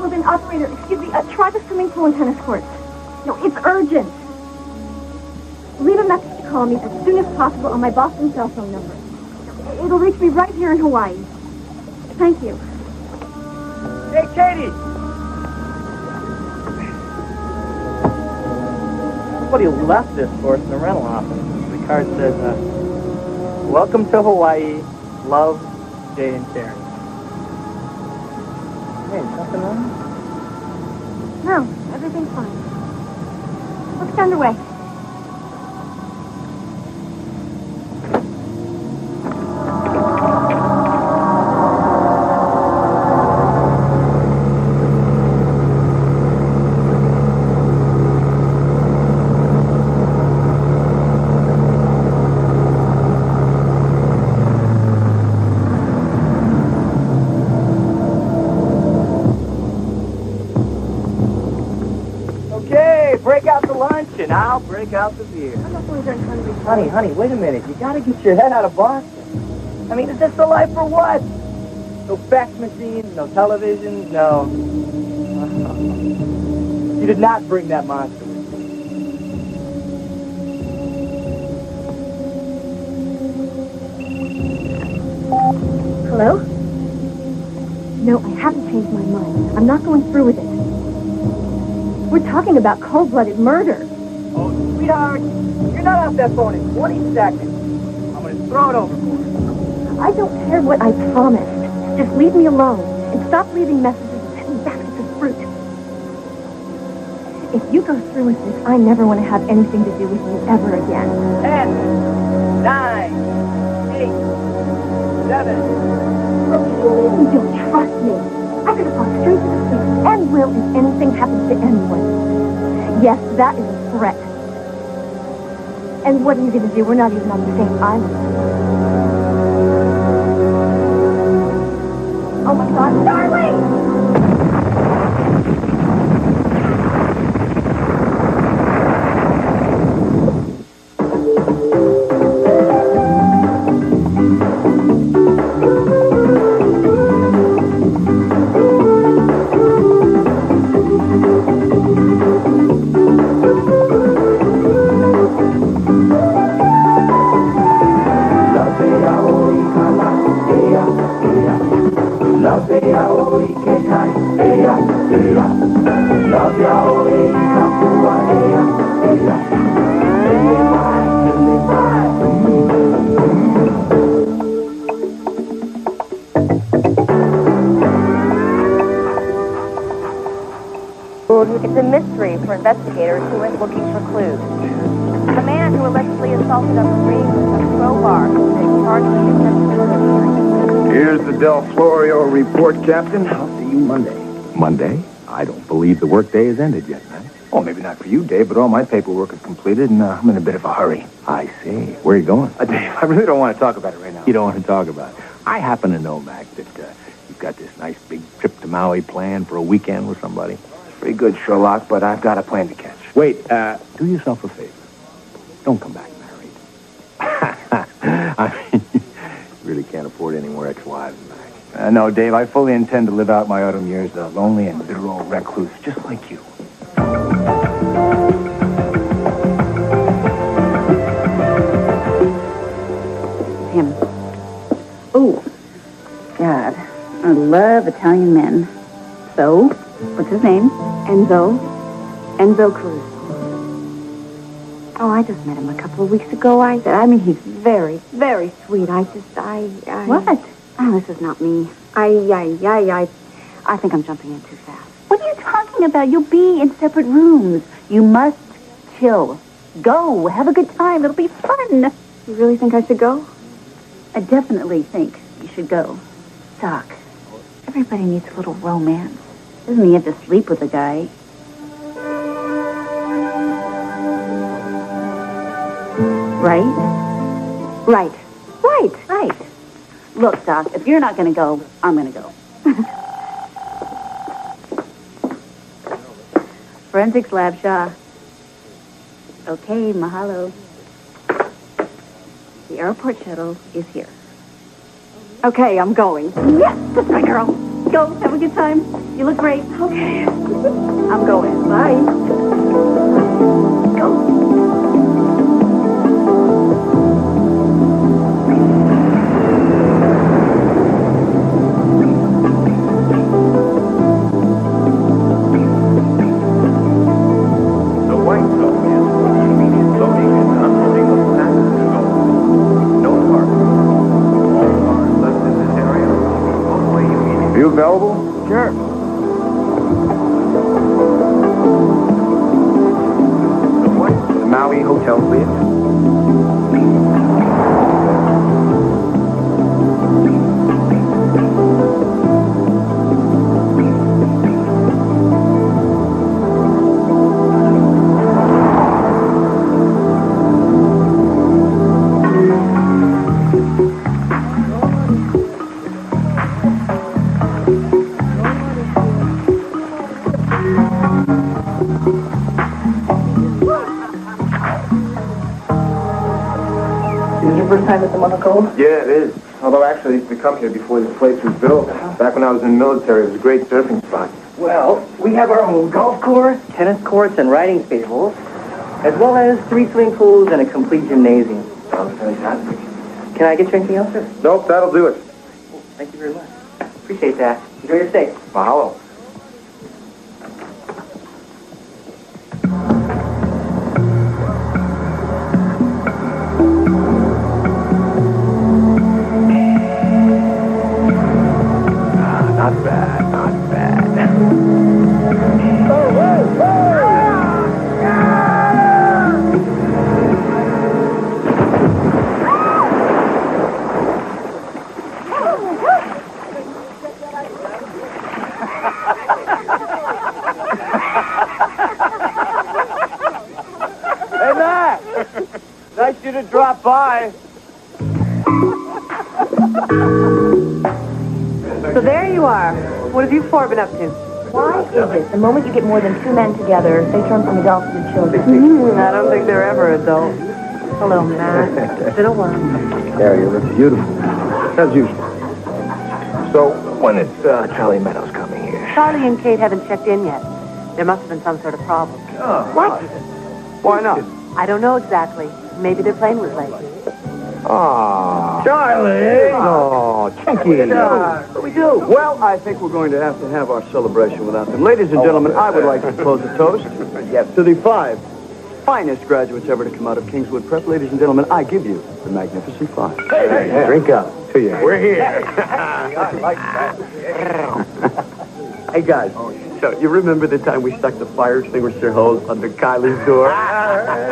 Well, then, operator, excuse me, try the swimming pool and tennis courts. No, it's urgent. Leave a message to call me as soon as possible on my Boston cell phone number. It'll reach me right here in Hawaii. Thank you. Hey, Katie! Somebody left this for us in the rental office. The card says, welcome to Hawaii. Love, Jay and Karen. Hey, nothing wrong? No, everything's fine. Let's get underway. Break out the lunch, and I'll break out the beer. I'm not going very hungry. Honey, wait a minute. You gotta get your head out of Boston. I mean, is this the life for what? No fax machines, no television, no... You did not bring that monster with you. Hello? No, I haven't changed my mind. I'm not going through with it. We're talking about cold-blooded murder. Oh, sweetheart, you're not off that phone in 20 seconds. I'm going to throw it overboard. I don't care what I promised. Just leave me alone and stop leaving messages and sending baskets of fruit. If you go through with this, I never want to have anything to do with you ever again. 10, 9, 8, 7. You don't trust me. I could have gone straight to the police and will if anything happens to anyone. Yes, that is a threat. And what are you going to do? We're not even on the same island. Oh my God, darling! It's a mystery for investigators who went looking for clues. The man who allegedly assaulted a Marine with a crowbar has been charged with attempted murder. Here's the Del Florio report, Captain. I'll see you Monday. Monday? I don't believe the workday has ended yet, man. Oh, maybe not for you, Dave, but all my paperwork is completed, and I'm in a bit of a hurry. I see. Where are you going? Dave, I really don't want to talk about it right now. You don't want to talk about it. I happen to know, Mac, that you've got this nice big trip to Maui planned for a weekend with somebody. Pretty good, Sherlock, but I've got a plan to catch. Wait, do yourself a favor. Don't come back married. I mean, you really can't afford any more ex-wives, Mac. No, Dave, I fully intend to live out my autumn years a lonely and bitter old recluse, just like you. Him. Oh, God. I love Italian men. So, what's his name? Enzo Cruz. Oh, I just met him a couple of weeks ago. I mean, he's very, very sweet. I What? Oh, this is not me. I think I'm jumping in too fast. What are you talking about? You'll be in separate rooms. You must chill. Go. Have a good time. It'll be fun. You really think I should go? I definitely think you should go. Doc, everybody needs a little romance. Doesn't mean you have to sleep with a guy. Right? Right. Look, Doc, if you're not going to go, I'm going to go. Forensics Lab, Shaw. Okay, mahalo. The airport shuttle is here. Okay, I'm going. Yes, that's my girl. Go, have a good time. You look great. Okay. I'm going. Bye. Go. Available? Sure. The Maui Hotel, please. First time at the Monaco? Yeah, it is. Although actually, I used to come here before this place was built. Back when I was in the military, it was a great surfing spot. Well, we have our own golf course, tennis courts, and riding stables, as well as 3 swimming pools and a complete gymnasium. Sounds fantastic. Can I get you anything else, sir? Nope, that'll do it. Thank you very much. Appreciate that. Enjoy your stay. Mahalo. Not bad, not bad. Hey, Matt! Nice you to drop by. So there you are. What have you four been up to? Why is it the moment you get more than 2 men together, they turn from adults to children? I don't think they're ever adults. Hello, Matt. It's been a while. Yeah, you look beautiful. As usual. So, when is Charlie Meadows coming here? Charlie and Kate haven't checked in yet. There must have been some sort of problem. What? Why not? I don't know exactly. Maybe their plane was late. Aw. Charlie! Oh, Chinky. What do we do? Well, I think we're going to have our celebration without them. Ladies and gentlemen, I would like to close a toast to the 5 finest graduates ever to come out of Kingswood Prep. Ladies and gentlemen, I give you the Magnificent 5. Hey, drink up to you. We're here. Hey, guys, so you remember the time we stuck the fire extinguisher hose under Kylie's door?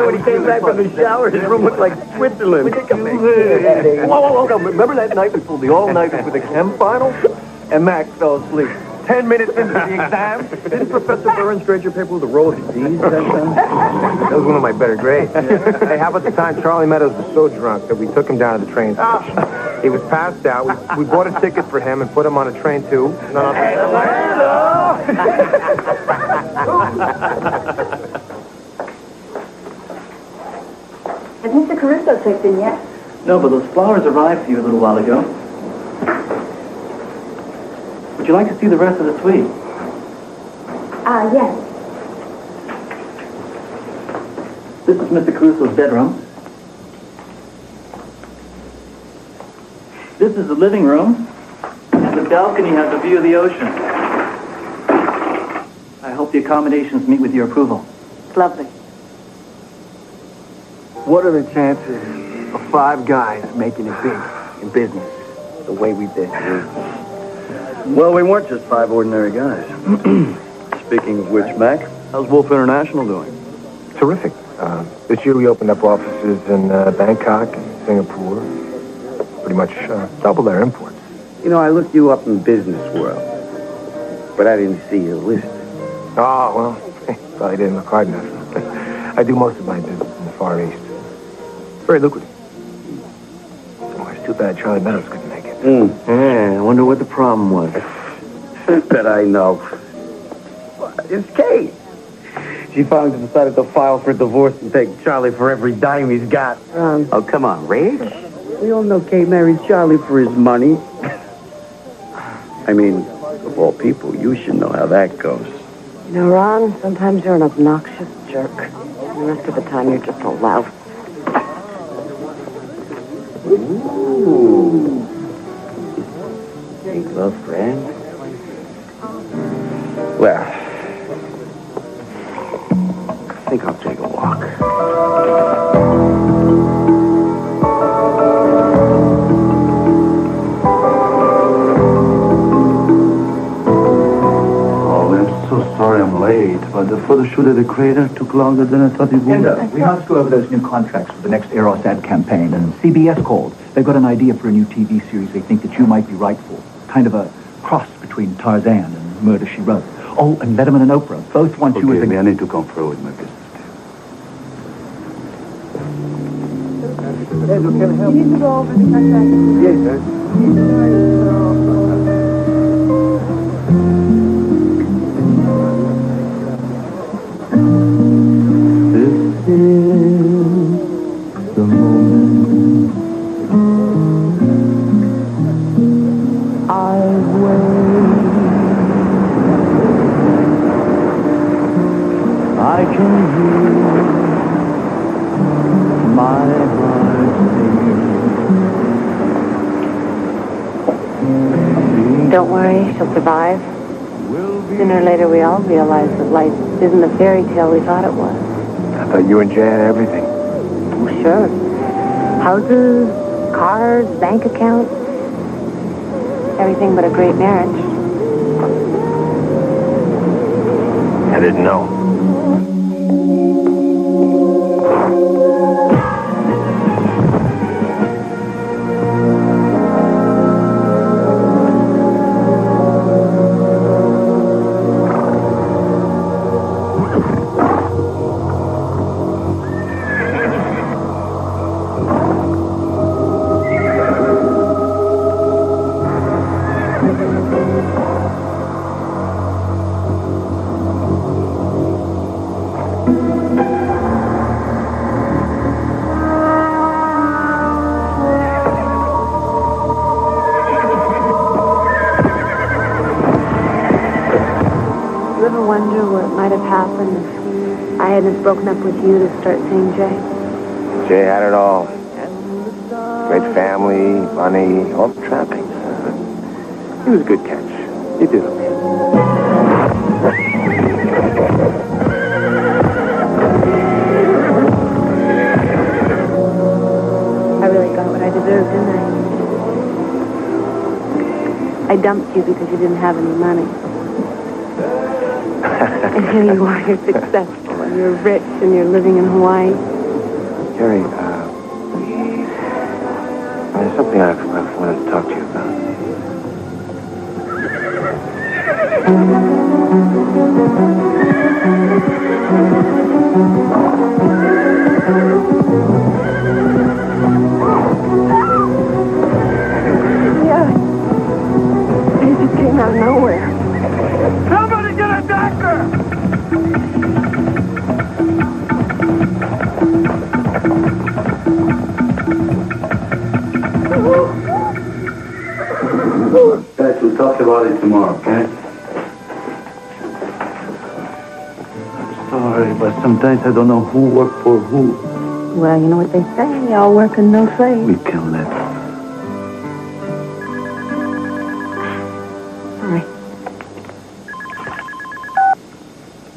When he came back from the shower, his room looked like Switzerland. Whoa, no, remember that night we pulled the all-nighter for the chem final? And Max fell asleep. 10 minutes into the exam, didn't Professor Burns grade your paper with a row of D's that time? That was one of my better grades. Hey, how about the time Charlie Meadows was so drunk that we took him down to the train station? He was passed out. We bought a ticket for him and put him on a train, too. Has Mr. Caruso checked in yet? No, but those flowers arrived for you a little while ago. Would you like to see the rest of the suite? Yes. This is Mr. Caruso's bedroom. This is the living room. And the balcony has a view of the ocean. I hope the accommodations meet with your approval. It's lovely. What are the chances of 5 guys making it big in business the way we did? Well, we weren't just 5 ordinary guys. Speaking of which, Mac, how's Wolf International doing? Terrific. This year we opened up offices in Bangkok and Singapore. Pretty much double their imports. You know, I looked you up in Business World, but I didn't see you listed. Oh, well, probably didn't look hard enough. I do most of my business in the Far East. Very lucrative. Oh, it's too bad Charlie Meadows couldn't make it. Yeah, I wonder what the problem was. Bet I know. It's Kate. She finally decided to file for divorce and take Charlie for every dime he's got. Oh, come on, Rich. We all know Kate married Charlie for his money. I mean, Of all people, you should know how that goes. You know, Ron, sometimes you're an obnoxious jerk. And the rest of the time, you're just a louse. Ooh. Take love, friend. Well, I think I'll take a walk. Sorry I'm late, but the photo shoot at the crater took longer than I thought it would. And we must go over those new contracts for the next Eros ad campaign, and CBS called. They've got an idea for a new TV series they think that you might be right for. Kind of a cross between Tarzan and Murder, She Wrote. Oh, and Letterman and Oprah both want you as a... I need to confer with my business team. You need to go over the contract. Yes, sir. The moment I wait, I can hear my heart sing. Don't worry, she'll survive. Sooner or later, we all realize that life isn't the fairy tale we thought it was. I thought you and Jay had everything. Oh, sure. Houses, cars, bank accounts. Everything but a great marriage. I didn't know. Wonder what might have happened if I hadn't broken up with you to start seeing Jay. Jay had it all. Great family, money, all the trappings. He was a good catch. He did okay. I really got what I deserved, didn't I? I dumped you because you didn't have any money. And here you are, you're successful, and you're rich, and you're living in Hawaii. Jerry, there's something I've wanted to talk to you about. Yeah. It just came out of nowhere. Somebody get a doctor! Guys, we'll talk about it tomorrow, okay? I'm sorry, but sometimes I don't know who worked for who. Well, you know what they say, all work and no play. We can let it. Sorry.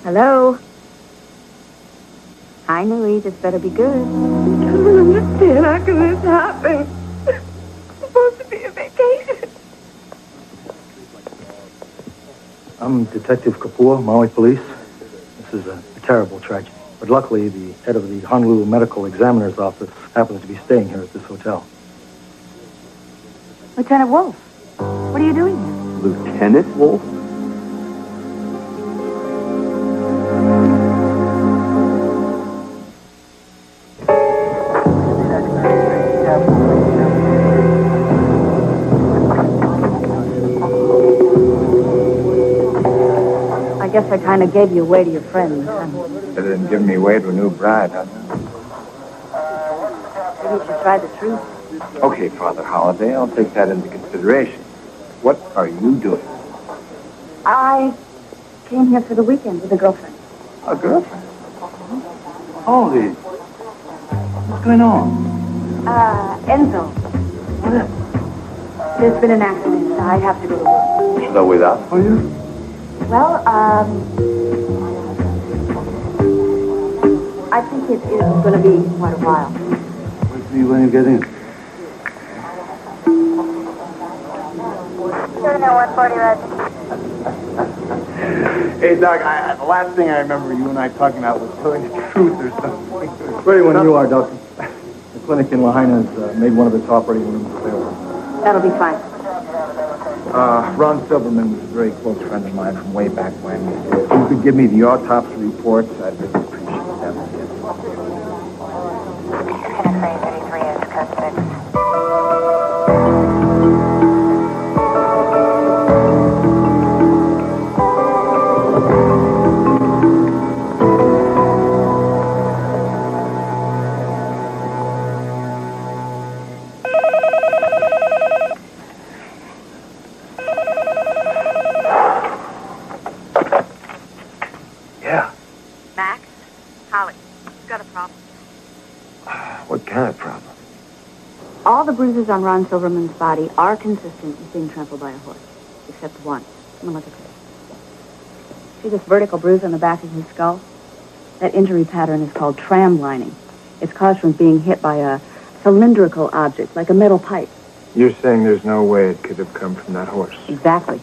Hello? Hi, Marie. This better be good. I don't understand. How can this happen? It's supposed to be a vacation. I'm Detective Kapoor, Maui Police. This is a terrible tragedy. But luckily, the head of the Honolulu Medical Examiner's Office happens to be staying here at this hotel. Lieutenant Wolf, what are you doing here? Lieutenant Wolf? I guess I kind of gave you away to your friends. Better than giving me away to a new bride, huh? Maybe you should try the truth. Okay, Father Holliday, I'll take that into consideration. What are you doing? I came here for the weekend with a girlfriend. A girlfriend? Holy. What's going on? Enzo. What? There's been an accident. I have to go to work. Should I wait out for you? Well, I think it is going to be quite a while. Wait for you when you get in. 140 red. Hey, Doc, the last thing I remember you and I talking about was telling the truth or something. Ready when you are, Doctor. The clinic in Lahaina has made one of the top operating rooms available. That'll be fine. Ron Silverman was a very close friend of mine from way back when. If you could give me the autopsy reports, I'd really appreciate that. Tennessee 33 is code 6. What kind of problem? All the bruises on Ron Silverman's body are consistent with being trampled by a horse, except one. Come on, look at this. See this vertical bruise on the back of his skull? That injury pattern is called tram lining. It's caused from being hit by a cylindrical object, like a metal pipe. You're saying there's no way it could have come from that horse? Exactly.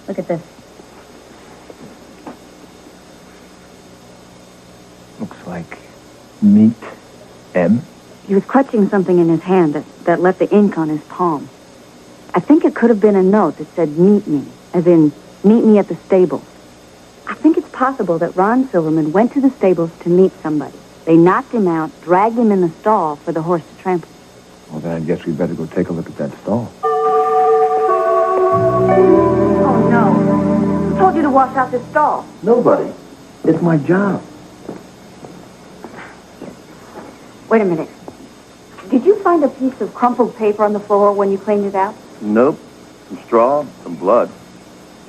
Look at this. Looks like meat. M? He was clutching something in his hand that left the ink on his palm. I think it could have been a note that said, meet me, as in, meet me at the stables. I think it's possible that Ron Silverman went to the stables to meet somebody. They knocked him out, dragged him in the stall for the horse to trample. Well, then I guess we better go take a look at that stall. Oh, no. Who told you to wash out this stall? Nobody. It's my job. Wait a minute. Did you find a piece of crumpled paper on the floor when you cleaned it out? Nope. Some straw, some blood.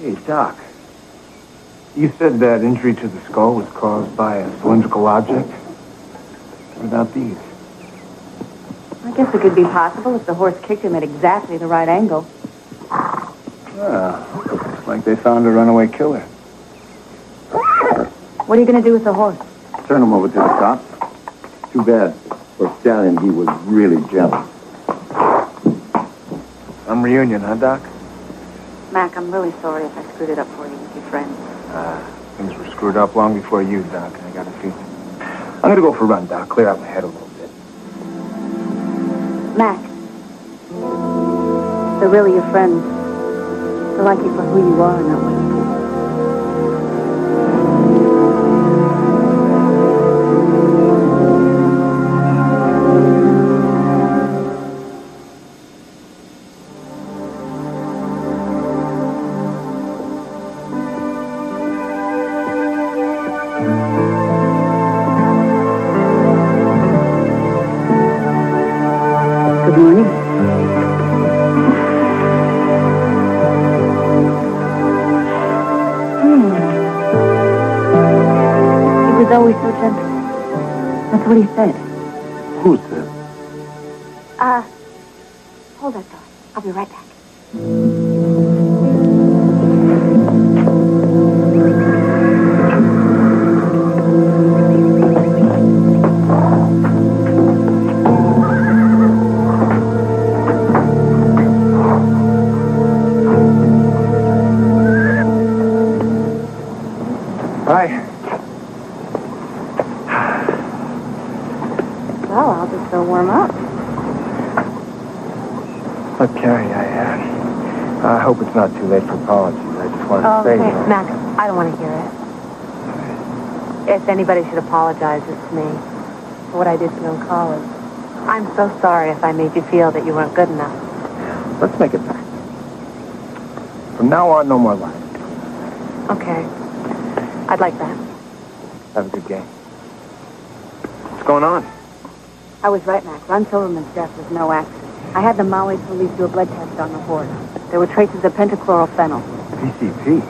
Hey, Doc. You said that injury to the skull was caused by a cylindrical object? What about these? I guess it could be possible if the horse kicked him at exactly the right angle. Well, looks like they found a runaway killer. What are you going to do with the horse? Turn him over to the cops. Too bad. For Stallion, he was really jealous. Some reunion, huh, Doc? Mac, I'm really sorry if I screwed it up for you with your friends. Things were screwed up long before you, Doc, and I got a feeling. I'm gonna go for a run, Doc. Clear out my head a little bit. Mac, they're really your friends. They like you for who you are, not what you do. Good morning. He was always so gentle. That's what he said. Who said? Hold that thought. I'll be right back. Bye. Well, I'll just go warm up. Look, Carrie, I hope it's not too late for apologies. I just wanted to say... Max, I don't want to hear it. If anybody should apologize, it's me for what I did to you in college. I'm so sorry if I made you feel that you weren't good enough. Let's make it back. From now on, no more lies. Okay. I'd like that. Have a good game. What's going on? I was right, Mac. Ron Silverman's death was no accident. I had the Maui police do a blood test on the horse. There were traces of pentachlorophenol. PCP?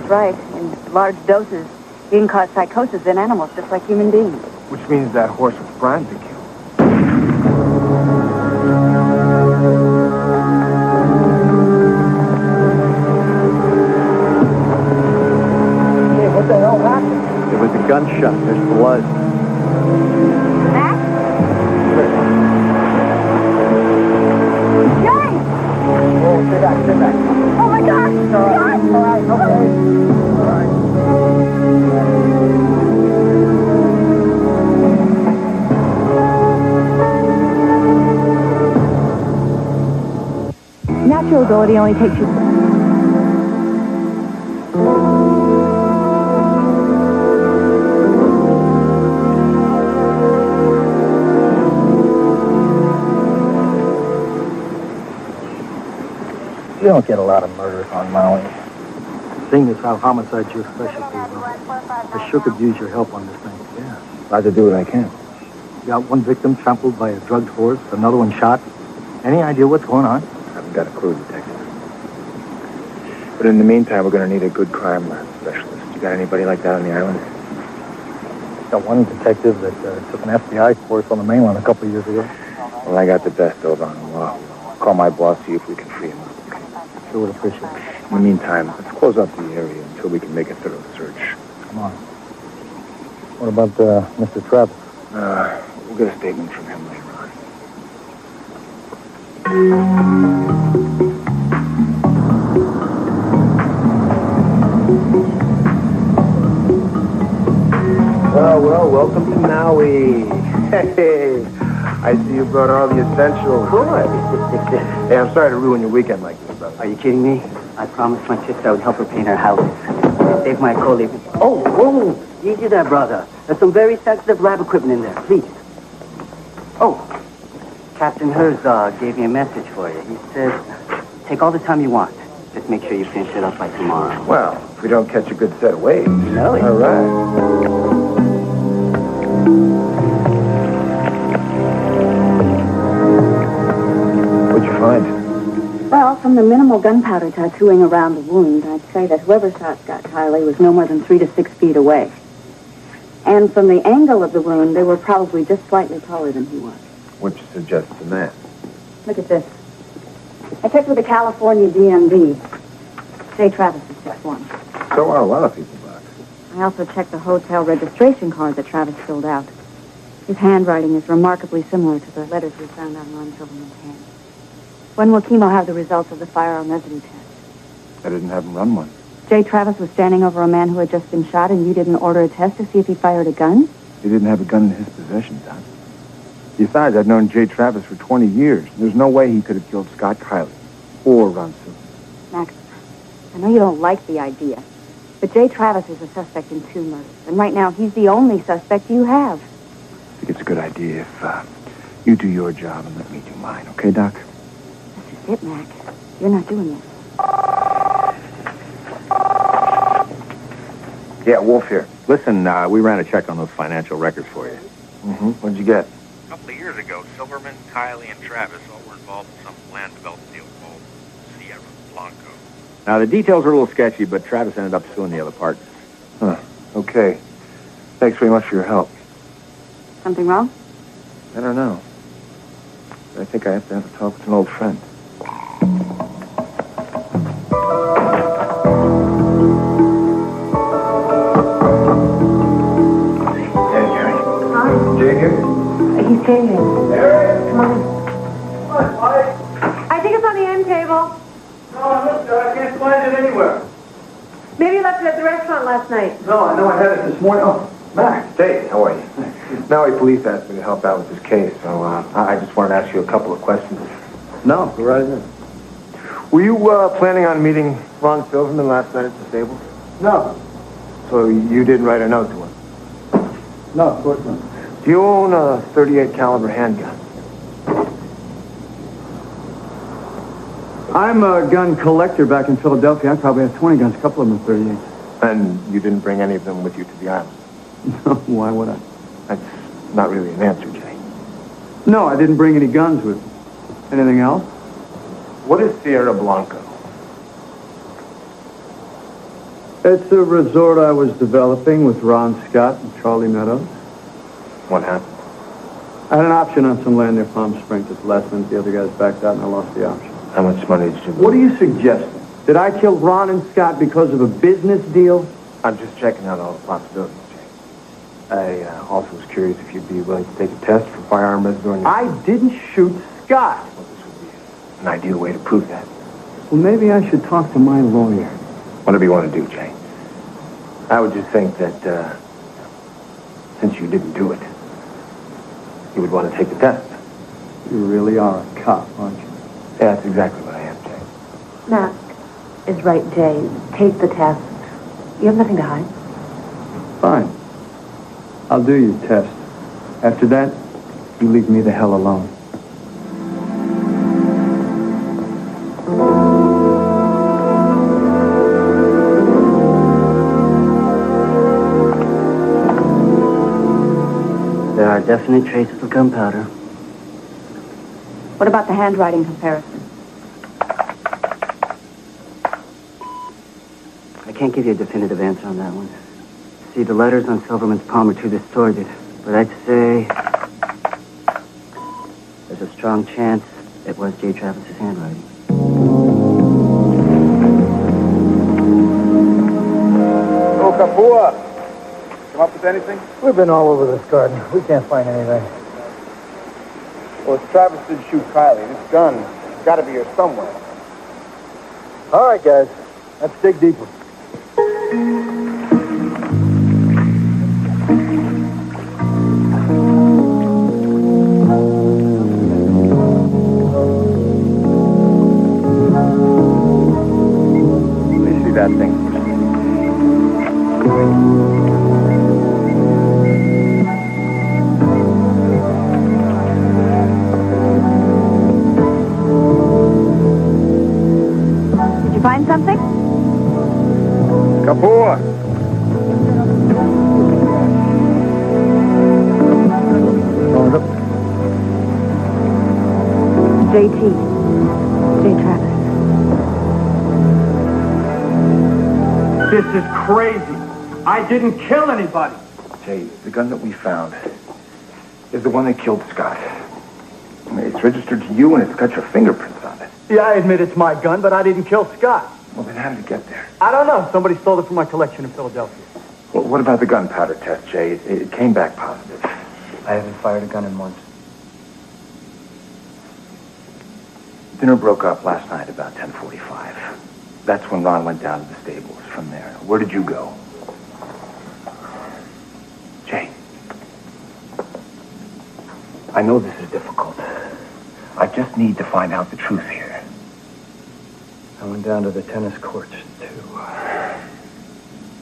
That's right. In large doses, he can cause psychosis in animals just like human beings. Which means that horse was primed to kill. Hey, what the hell happened? It was a gunshot. There's blood. Max? Jay! Oh, sit back. Oh, my gosh! All right, okay. All right. Natural ability only takes you... You don't get a lot of murders on Maui. Seeing as how homicide's your specialty, I sure could use your help on this thing. Yeah. Glad to do what I can. You got one victim trampled by a drugged horse, another one shot. Any idea what's going on? I haven't got a clue, detective. But in the meantime, we're going to need a good crime specialist. You got anybody like that on the island? Got one detective that took an FBI course on the mainland a couple of years ago. Well, I got the best over on the law. Call my boss, see if we can free him up. Sure would appreciate it. In the meantime, let's close up the area until we can make a thorough search. Come on. What about Mr. Travis? We'll get a statement from him later on. Well, welcome to Maui. Hey, I see you brought all the essentials. Good. Hey, I'm sorry to ruin your weekend like this, brother. Are you kidding me? I promised my sister I would help her paint her house. Save my colleague. Oh, whoa! Easy there, brother. There's some very sensitive lab equipment in there. Please. Oh, Captain Hers gave me a message for you. He says, take all the time you want. Just make sure you finish it up by tomorrow. Well, if we don't catch a good set of waves. No, All right. What'd you find? Well, from the minimal gunpowder tattooing around the wound, I'd say that whoever shot Scott Kiley was no more than 3 to 6 feet away. And from the angle of the wound, they were probably just slightly taller than he was. Which suggests a man. Look at this. I checked with the California DMV. Jay Travis is just one. So are a lot of people back. I also checked the hotel registration card that Travis filled out. His handwriting is remarkably similar to the letters we found on Ron Silverman's hand. When will Chemo have the results of the firearm residue test? I didn't have him run one. Jay Travis was standing over a man who had just been shot, and you didn't order a test to see if he fired a gun? He didn't have a gun in his possession, Doc. Besides, I've known Jay Travis for 20 years. There's no way he could have killed Scott Kiley or Ron Silverman. Max, I know you don't like the idea, but Jay Travis is a suspect in 2 murders, and right now he's the only suspect you have. I think it's a good idea if you do your job and let me do mine, okay, Doc? That's just it, Mac. You're not doing it. Yeah, Wolf here. Listen, we ran a check on those financial records for you. Mm-hmm. What'd you get? A couple of years ago, Silverman, Kiley, and Travis all were involved in some land development deal called Sierra Blanco. Now, the details are a little sketchy, but Travis ended up suing the other partners. Huh. Okay. Thanks very much for your help. Something wrong? I don't know. I think I have to have a talk with an old friend. Jay here? He's changing. Eric! Come on. What, Mike? I think it's on the end table. No, I looked there. I can't find it anywhere. Maybe you left it at the restaurant last night. No, I know I had it this morning. Oh, Max. Hey, how are you? Maui Police asked me to help out with this case, so I just wanted to ask you a couple of questions. No, go right ahead. Were you planning on meeting Ron Silverman last night at the stables? No. So you didn't write a note to him? No, of course not. Do you own a .38 caliber handgun? I'm a gun collector back in Philadelphia. I probably have 20 guns, a couple of them are 38. And you didn't bring any of them with you to the island? No, why would I? That's not really an answer, Jay. No, I didn't bring any guns with me. Anything else? What is Sierra Blanco? It's a resort I was developing with Ron Scott and Charlie Meadows. What happened? I had an option on some land near Palm Springs. At the last minute, the other guys backed out, and I lost the option. How much money did you lose? What are you suggesting? Did I kill Ron and Scott because of a business deal? I'm just checking out all the possibilities, Jay. I also was curious if you'd be willing to take a test for firearm residue on your... I didn't shoot Scott. Well, this would be an ideal way to prove that. Well, maybe I should talk to my lawyer. Whatever you want to do, Jay. I would just think that, since you didn't do it, you would want to take the test. You really are a cop, aren't you? Yeah, that's exactly what I am, Jay. Matt is right, Jay. Take the test. You have nothing to hide. Fine. I'll do your test. After that, you leave me the hell alone. There are definite traces of gunpowder. What about the handwriting comparison? I can't give you a definitive answer on that one. See, the letters on Silverman's palm are too distorted. But I'd say there's a strong chance it was J. Travis's handwriting. Oh, Kapua! Come up with anything? We've been all over this garden. We can't find anything. Well, if Travis did shoot Kylie, this gun has got to be here somewhere. All right, guys. Let's dig deeper. Let me see that thing. Find something? Kapua! JT. J. Travis. This is crazy. I didn't kill anybody. Jay, the gun that we found is the one that killed Scott. I mean, it's registered to you and it's got your fingerprints on it. Yeah, I admit it's my gun, but I didn't kill Scott. Well, then how did it get there? I don't know. Somebody stole it from my collection in Philadelphia. Well, what about the gunpowder test, Jay? It came back positive. I haven't fired a gun in months. Dinner broke up last night about 10:45. That's when Ron went down to the stables. From there, where did you go? Jay, I know this is difficult. I just need to find out the truth here. I went down to the tennis courts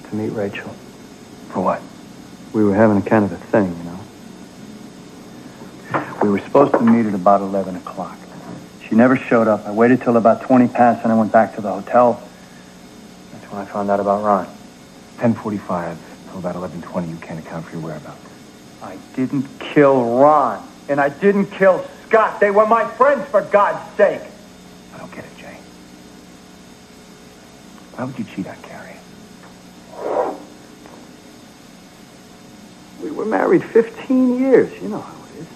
to meet Rachel. For what? We were having a kind of a thing, you know. We were supposed to meet at about 11 o'clock. She never showed up. I waited till about 20 past, and I went back to the hotel. That's when I found out about Ron. 10:45 till about 11:20. You can't account for your whereabouts. I didn't kill Ron, and I didn't kill Scott. They were my friends, for God's sake. I don't get it, Jay. Why would you cheat on Carrie? We were married 15 years. You know how it is.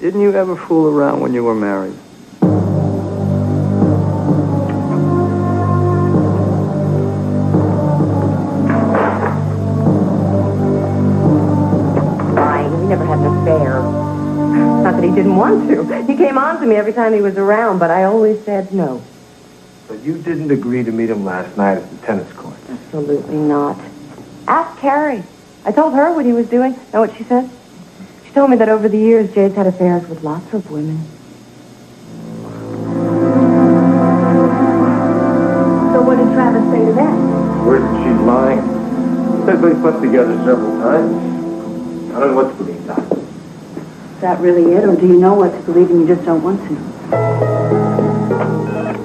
Didn't you ever fool around when you were married? We never had an affair. Not that he didn't want to. He came on to me every time he was around, but I always said no. But you didn't agree to meet him last night at the tennis court. Absolutely not. Ask Carrie. I told her what he was doing. Know what she said? She told me that over the years, Jade's had affairs with lots of women. So what did Travis say to that? Word that she's lying. Said they slept together several times. I don't know what to believe, Doc. Is that really it, or do you know what to believe and you just don't want to?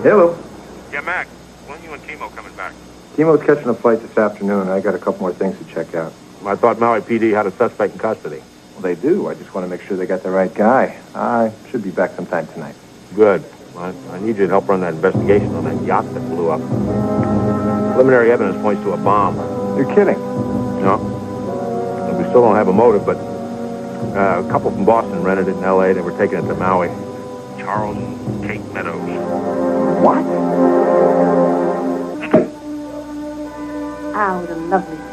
Hello. Yeah, Mac. When are you and Timo coming back? Timo's catching a flight this afternoon. I got a couple more things to check out. I thought Maui PD had a suspect in custody. Well, they do. I just want to make sure they got the right guy. I should be back sometime tonight. Good. I need you to help run that investigation on that yacht that blew up. Preliminary evidence points to a bomb. You're kidding. No. We still don't have a motive, but a couple from Boston rented it in L.A. They were taking it to Maui. Charles and Kate Meadows. What? Ah, what a lovely day.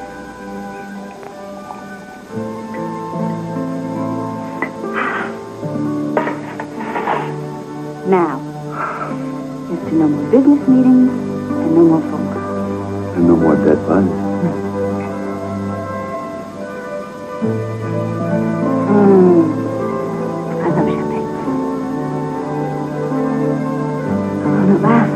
Now, here's to no more business meetings and no more phone calls. And no more dead bodies. I love champagne. Come on at last.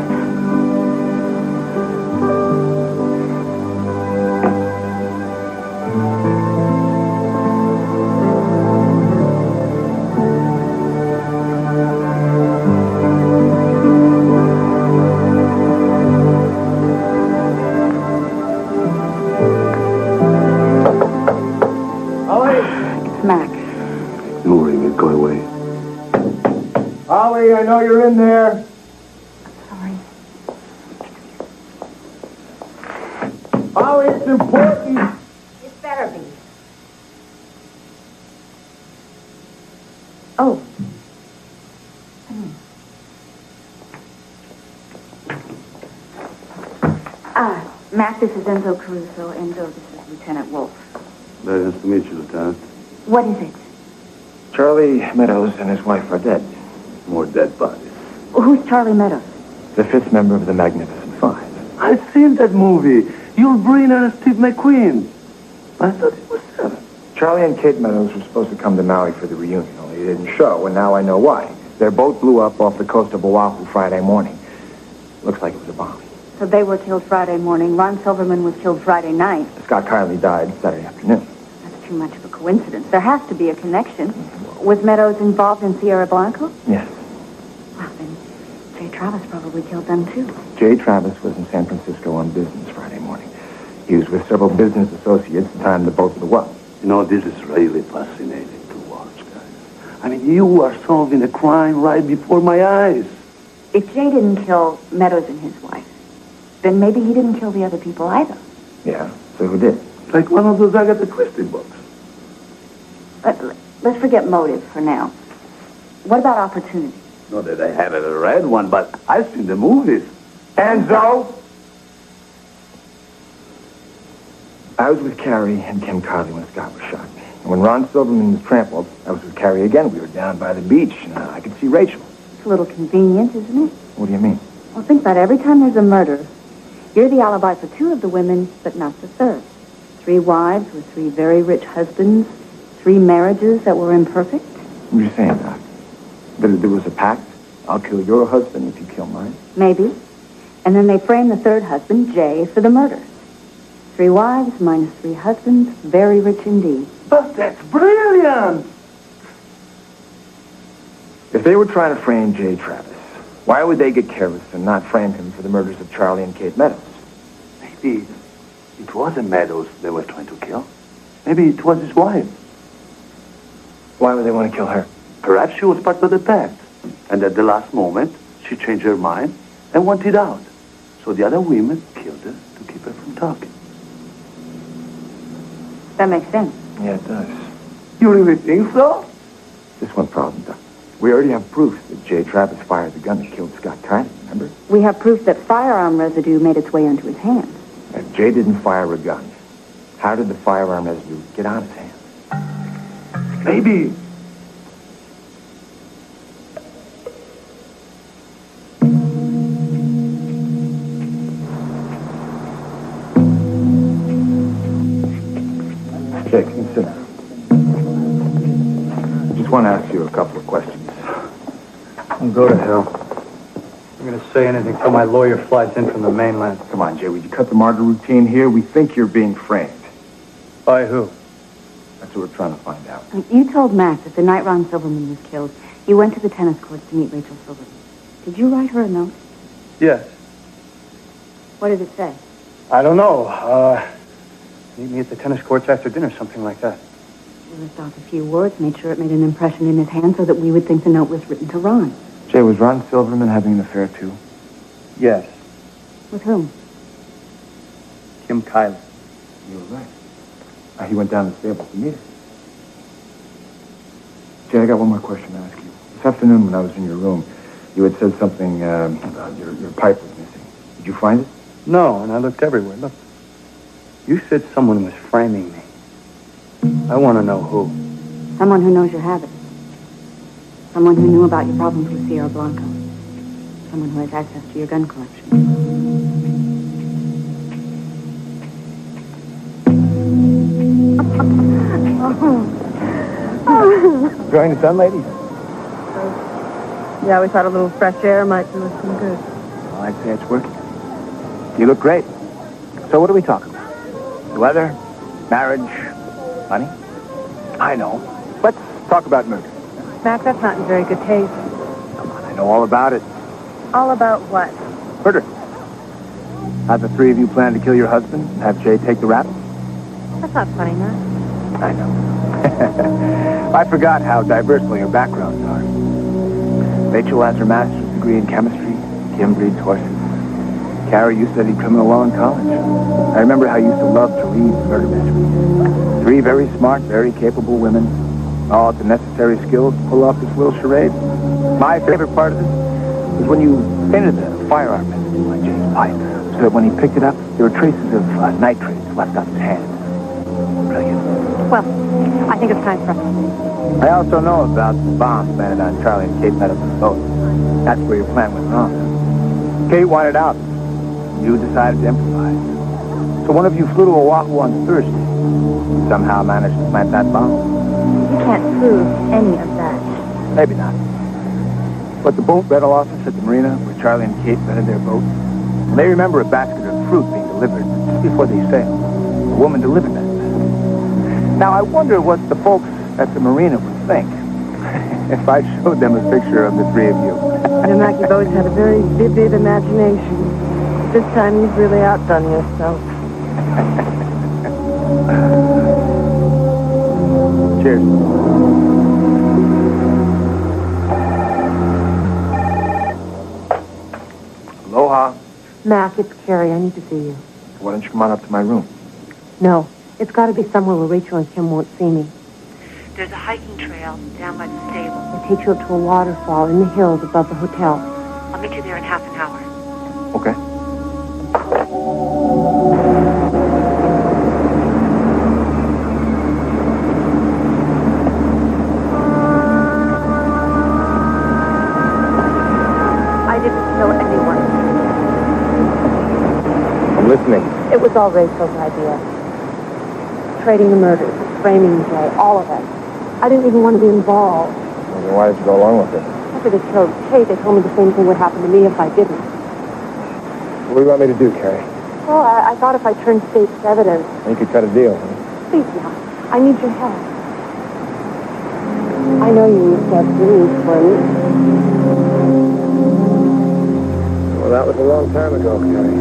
Holly, I know you're in there. Sorry. Holly, it's important. It better be. Oh. Mac, this is Enzo Caruso. Enzo, this is Lieutenant Wolf. Very nice to meet you, Lieutenant. What is it? Charlie Meadows and his wife are dead. More dead bodies. Who's Charlie Meadows? The fifth member of the Magnificent Five. I've seen that movie. Yul Brynner and Steve McQueen. I thought it was seven. Charlie and Kate Meadows were supposed to come to Maui for the reunion, only they didn't show, and now I know why. Their boat blew up off the coast of Oahu Friday morning. Looks like it was a bomb. So they were killed Friday morning. Ron Silverman was killed Friday night. Scott Kiley died Saturday afternoon. That's too much of a coincidence. There has to be a connection. Was Meadows involved in Sierra Blanco? Yes. Well, then Jay Travis probably killed them, too. Jay Travis was in San Francisco on business Friday morning. He was with several business associates the time the boat blew up. You know, this is really fascinating to watch, guys. I mean, you are solving a crime right before my eyes. If Jay didn't kill Meadows and his wife, then maybe he didn't kill the other people either. Yeah, so who did? Like one of those Agatha Christie books. Let's forget motive for now. What about opportunity? Not that I haven't read one, but I've seen the movies. Enzo! I was with Carrie and Kim Carley when Scott was shot. And when Ron Silverman was trampled, I was with Carrie again. We were down by the beach, and I could see Rachel. It's a little convenient, isn't it? What do you mean? Well, think about it. Every time there's a murder, you're the alibi for two of the women, but not the third. 3 wives with 3 very rich husbands, 3 marriages that were imperfect. What are you saying, Doc? That there was a pact? I'll kill your husband if you kill mine? Maybe. And then they frame the third husband, Jay, for the murder. 3 wives minus 3 husbands, very rich indeed. But that's brilliant! If they were trying to frame Jay Travis, why would they get careless and not frame him for the murders of Charlie and Kate Meadows? Maybe it wasn't Meadows they were trying to kill. Maybe it was his wife. Why would they want to kill her? Perhaps she was part of the pact. And at the last moment, she changed her mind and wanted out. So the other women killed her to keep her from talking. That makes sense. Yeah, it does. You really think so? Just one problem, Doc. We already have proof that Jay Travis fired the gun that killed Scott Kiley, remember? We have proof that firearm residue made its way onto his hands. If Jay didn't fire a gun, how did the firearm residue get on his hands? Maybe. Jay, can you sit down? I just want to ask you a couple of questions. Go to hell. I'm going to say anything till my lawyer flies in from the mainland. Come on, Jay, would you cut the martyr routine here? We think you're being framed. By who? That's what we're trying to find out. You told Mac that the night Ron Silverman was killed, you went to the tennis courts to meet Rachel Silverman. Did you write her a note? Yes. What did it say? I don't know. Meet me at the tennis courts after dinner, something like that. He left off a few words, made sure it made an impression in his hand so that we would think the note was written to Ron. Jay, was Ron Silverman having an affair, too? Yes. With whom? Kim Kylie. You were right. He went down to the stable to meet her. Jay, I got one more question to ask you. This afternoon when I was in your room, you had said something about your pipe was missing. Did you find it? No, and I looked everywhere. Look. You said someone was framing me. I want to know who. Someone who knows your habits. Someone who knew about your problems with Sierra Blanco. Someone who has access to your gun collection. Enjoying the sun, ladies? Yeah, we thought a little fresh air might do us some good. Well, I'd say it's working. You look great. So what are we talking about? The weather? Marriage? Money? I know. Let's talk about murder. Mac, that's not in very good taste. Come on, I know all about it. All about what? Murder. Have the three of you plan to kill your husband and have Jay take the rap? That's not funny, Mac. I know. I forgot how diverse all your backgrounds are. Rachel has her master's degree in chemistry. Kim breeds horses. Carrie, you studied criminal law in college. I remember how you used to love to read murder mysteries. Three very smart, very capable women, all with the necessary skills to pull off this little charade. My favorite part of it was when you painted the firearm residue on Jay's pipe, so that when he picked it up, there were traces of nitrates left on his hand. Brilliant. Well, I think it's time for us to leave. I also know about the bomb planted on Charlie and Kate Meadows' boat. That's where your plan went wrong. Kate wanted out. You decided to improvise. So one of you flew to Oahu on Thursday. Somehow managed to plant that bomb. You can't prove any of that. Maybe not. But the boat rental office at the marina where Charlie and Kate rented their boat, and they remember a basket of fruit being delivered just before they sailed. A woman delivered that. Now, I wonder what the folks at the marina would think if I showed them a picture of the three of you. Mac, you've always had a very vivid imagination. This time you've really outdone yourself. Cheers. Aloha. Mac, it's Carrie. I need to see you. Why don't you come on up to my room? No, it's got to be somewhere where Rachel and Kim won't see me. There's a hiking trail down by the stable. It takes you up to a waterfall in the hills above the hotel. I'll meet you there in half an hour. Okay. I didn't kill anyone. I'm listening. It was all Rachel's idea. Trading the murders, framing Jay, all of it. I didn't even want to be involved. Well, then why did you go along with it? After they killed Kate, they told me the same thing would happen to me if I didn't. What do you want me to do, Carrie? Well, I thought if I turned state's evidence... You could cut a deal, huh? Please, now. I need your help. I know you used to have dreams for me. Well, that was a long time ago, Carrie.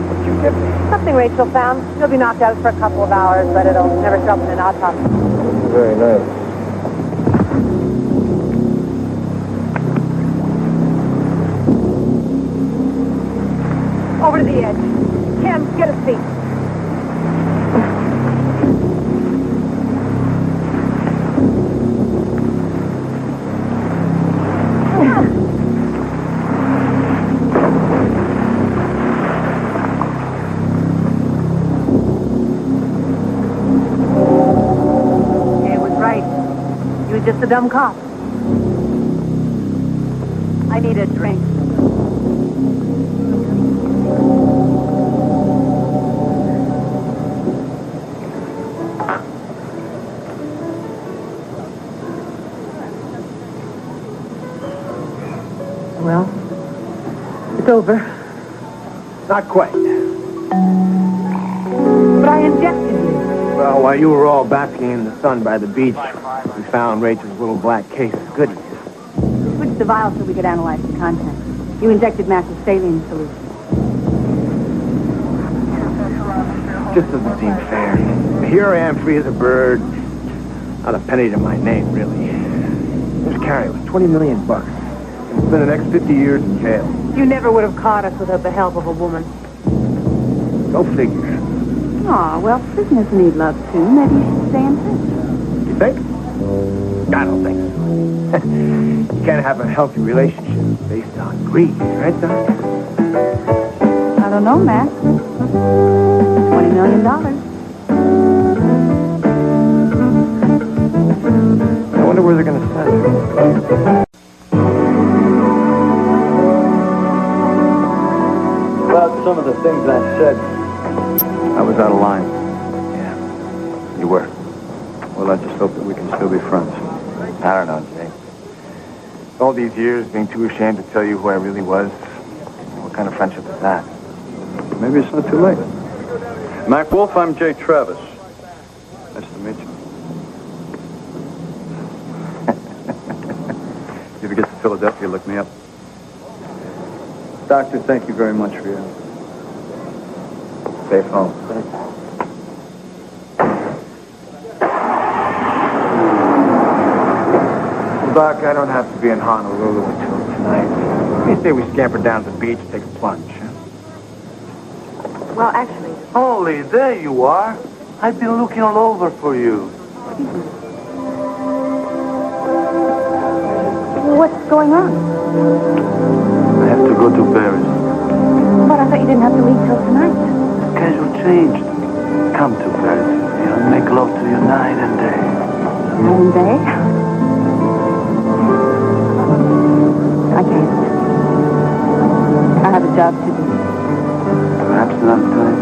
What'd you get me? Something Rachel found. She'll be knocked out for a couple of hours, but it'll never show up in an autopsy. Very nice. Over to the edge. Kim, get a seat. Just a dumb cop. I need a drink. Well, it's over. Not quite. But I injected you. Well, while you were all basking in the sun by the beach, we found Rachel's little black case of goodies. We switched the vial so we could analyze the contents. You injected Mac with saline solution. Just doesn't seem fair. Here I am, free as a bird. Not a penny to my name, really. Just carry it with $20 million. And spend the next 50 years in jail. You never would have caught us without the help of a woman. Go figure. Aw, well, prisoners need love, too. Maybe you should stay in prison. You think? I don't think so. You can't have a healthy relationship based on greed, right, Doc? I don't know, Matt. $20 million. I wonder where they're going to send her. About some of the things I said, I was out of line. Yeah, you were. Well, I just hope that we can still be friends. I don't know, Jay. All these years being too ashamed to tell you who I really was. What kind of friendship is that? Maybe it's not too late. Mac Wolf, I'm Jay Travis. Nice to meet you. If you ever get to Philadelphia, look me up. Doctor, thank you very much for your help. Safe home. Well, Doc, I don't have to be in Honolulu until tonight. Let me say we scamper down to the beach and take a plunge. Huh? Well, actually, Holy, there you are. I've been looking all over for you. What's going on? I have to go to Paris. But I thought you didn't have to leave till tonight. Schedule changed. Come to Paris with me. I'll make love to you night and day. Night and day? I can't. I have a job to do. Perhaps another time.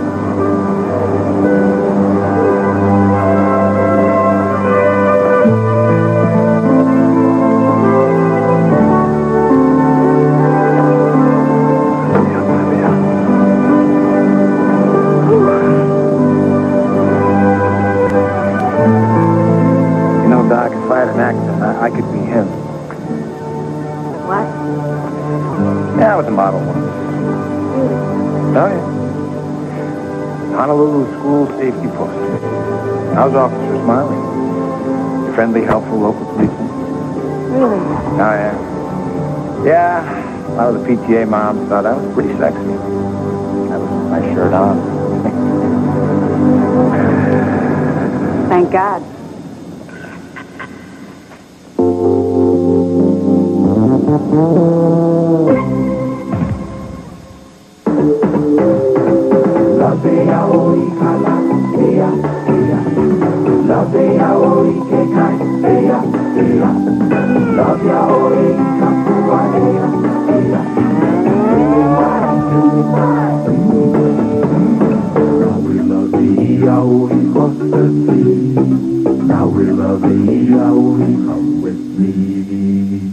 You know, Doc, if I had an accent, I could be him. What? Yeah, I was a model once. Oh, yeah. Honolulu School Safety Post. I was Officer Smiley. Friendly, helpful local policeman. Really? Oh, yeah. Yeah, a lot of the PTA moms thought I was pretty sexy. I was with my shirt on. Thank God. Now we're loving, come with me.